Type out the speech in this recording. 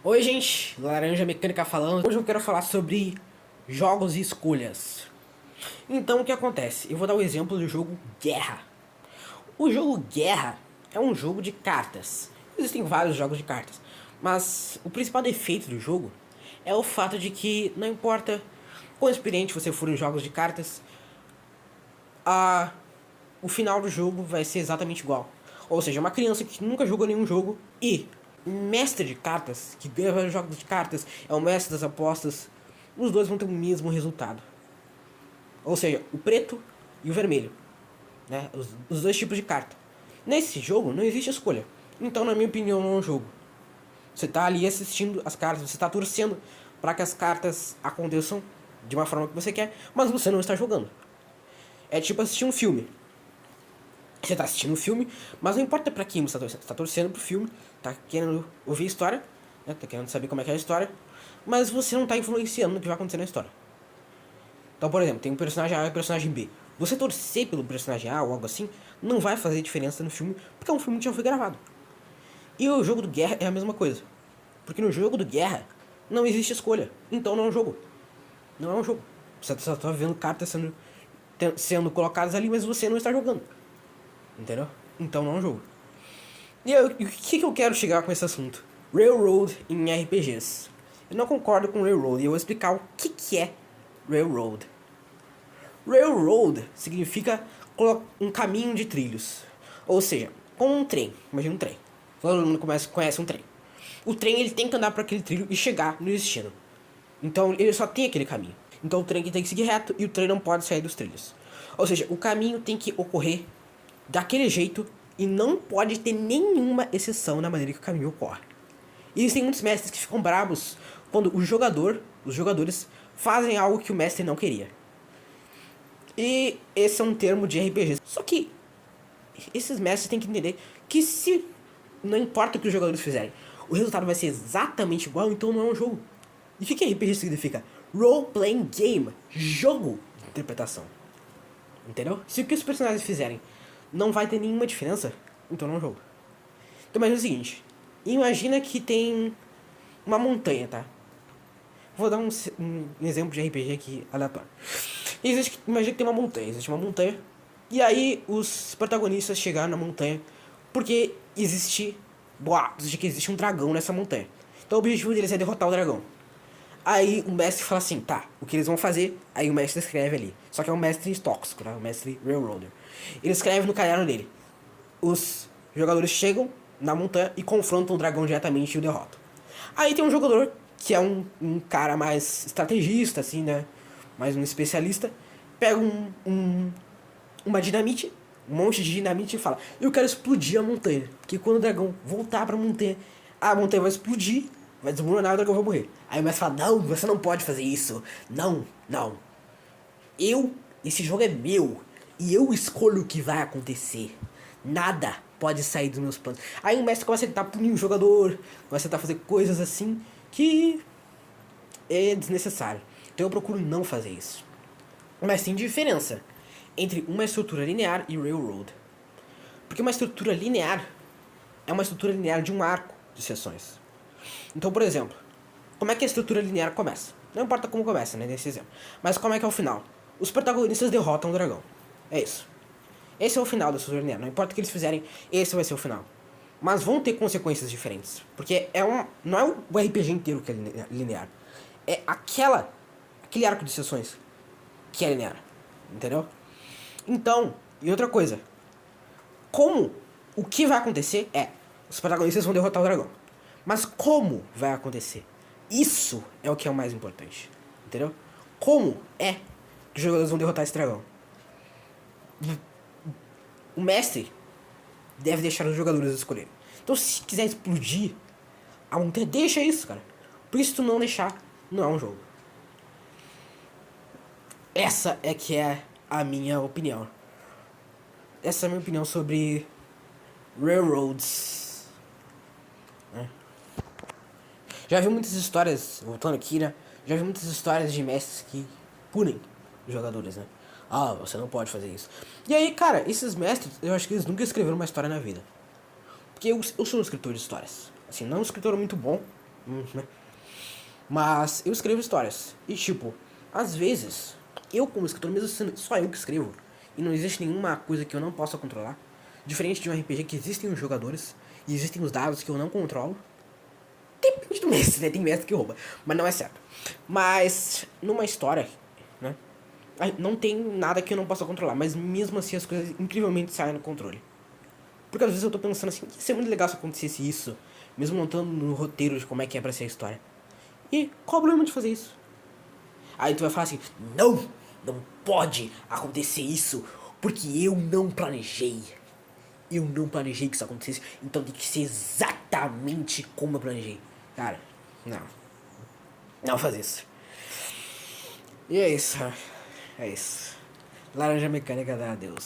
Oi gente, Laranja Mecânica falando. Hoje eu quero falar sobre jogos e escolhas. Então o que acontece? Eu vou dar o exemplo do jogo Guerra. O jogo Guerra é um jogo de cartas. Existem vários jogos de cartas, mas o principal defeito do jogo é o fato de que não importa quão experiente você for em jogos de cartas, o final do jogo vai ser exatamente igual. Ou seja, uma criança que nunca jogou nenhum jogo e um mestre de cartas, que ganha vários jogos de cartas, é o mestre das apostas, os dois vão ter o mesmo resultado. Ou seja, o preto e o vermelho, né? Os dois tipos de carta. Nesse jogo não existe escolha. Então, na minha opinião, não é um jogo. Você está ali assistindo as cartas, você está torcendo para que as cartas aconteçam de uma forma que você quer, mas você não está jogando. É tipo assistir um filme. Você está assistindo um filme, mas não importa pra quem você está torcendo. Você está torcendo pro filme, tá querendo ouvir a história, né? Tá querendo saber como é que é a história, mas você não está influenciando no que vai acontecer na história. Então, por exemplo, tem um personagem A e um personagem B. Você torcer pelo personagem A ou algo assim não vai fazer diferença no filme, porque é um filme que já foi gravado. E o jogo do Guerra é a mesma coisa. Porque no jogo do Guerra não existe escolha. Então não é um jogo. Não é um jogo. Você só está vendo cartas sendo colocadas ali, mas você não está jogando. Entendeu? Então não é um jogo. E o que eu quero chegar com esse assunto? Railroad em RPGs. Eu não concordo com Railroad e eu vou explicar o que é Railroad. Railroad significa um caminho de trilhos. Ou seja, como um trem. Imagina um trem. Todo mundo conhece um trem. O trem ele tem que andar para aquele trilho e chegar no destino. Então ele só tem aquele caminho. Então o trem tem que seguir reto e o trem não pode sair dos trilhos. Ou seja, o caminho tem que ocorrer daquele jeito e não pode ter nenhuma exceção na maneira que o caminho ocorre. E existem muitos mestres que ficam bravos quando os jogadores fazem algo que o mestre não queria. E esse é um termo de RPG. Só que esses mestres têm que entender que se não importa o que os jogadores fizerem, o resultado vai ser exatamente igual, então não é um jogo. E o que RPG significa? Role Playing Game. Jogo de interpretação. Entendeu? Se o que os personagens fizerem não vai ter nenhuma diferença, então não é um jogo. Então imagina o seguinte. Imagina que tem uma montanha, tá? Vou dar um exemplo de RPG aqui aleatório. Imagina que tem uma montanha. Existe uma montanha. E aí os protagonistas chegaram na montanha porque existe boatos de que existe um dragão nessa montanha. Então o objetivo deles é derrotar o dragão. Aí o mestre fala assim, tá, o que eles vão fazer? Aí o mestre escreve ali. Só que é um mestre tóxico, né? O mestre Railroader. Ele escreve no caderno dele. Os jogadores chegam na montanha e confrontam o dragão diretamente e o derrotam. Aí tem um jogador que é um cara mais estrategista, assim, né? Mais um especialista. Pega uma dinamite, um monte de dinamite e fala: eu quero explodir a montanha. Porque quando o dragão voltar pra montanha, a montanha vai explodir, vai desmoronar e o dragão vai morrer. Aí o mestre fala: não, você não pode fazer isso. Não. Esse jogo é meu. E eu escolho o que vai acontecer. Nada pode sair dos meus planos. Aí o mestre começa a tentar punir o jogador, começa a tentar fazer coisas assim que é desnecessário. Então eu procuro não fazer isso. Mas tem diferença entre uma estrutura linear e railroad. Porque uma estrutura linear é uma estrutura linear de um arco de sessões. Então, por exemplo, como é que a estrutura linear começa? Não importa como começa, né, nesse exemplo. Mas como é que é o final? Os protagonistas derrotam o dragão. É isso. Esse é o final da estrutura linear. Não importa o que eles fizerem, esse vai ser o final. Mas vão ter consequências diferentes. Porque não é o RPG inteiro que é linear. É aquele arco de sessões que é linear. Entendeu? Então, e outra coisa. O que vai acontecer é, os protagonistas vão derrotar o dragão. Mas como vai acontecer? Isso é o que é o mais importante. Entendeu? Como é que os jogadores vão derrotar esse dragão? O mestre deve deixar os jogadores escolherem. Então, se quiser explodir a montanha, deixa isso, cara. Por isso, tu não deixar, não é um jogo. Essa é que é a minha opinião. Essa é a minha opinião sobre railroads. Já vi muitas histórias, voltando aqui, né? Já vi muitas histórias de mestres que punem os jogadores, né? Ah, você não pode fazer isso. E aí, cara, esses mestres, eu acho que eles nunca escreveram uma história na vida. Porque eu sou um escritor de histórias. Assim, não um escritor muito bom, né? Mas eu escrevo histórias. E tipo, às vezes, eu como escritor, mesmo sendo só eu que escrevo, e não existe nenhuma coisa que eu não possa controlar, diferente de um RPG que existem os jogadores, e existem os dados que eu não controlo. Depende do mestre, né? Tem mestre que rouba, mas não é certo. Mas, numa história, né? Não tem nada que eu não possa controlar, mas mesmo assim as coisas incrivelmente saem no controle. Porque às vezes eu tô pensando assim, ia ser muito legal se acontecesse isso, mesmo não estando no roteiro de como é que é pra ser a história. E qual o problema de fazer isso? Aí tu vai falar assim, não, não pode acontecer isso, porque eu não planejei. Eu não planejei que isso acontecesse, então tem que ser exatamente como eu planejei. Cara, não. Não faz isso. E é isso. É isso. Laranja mecânica dá adeus.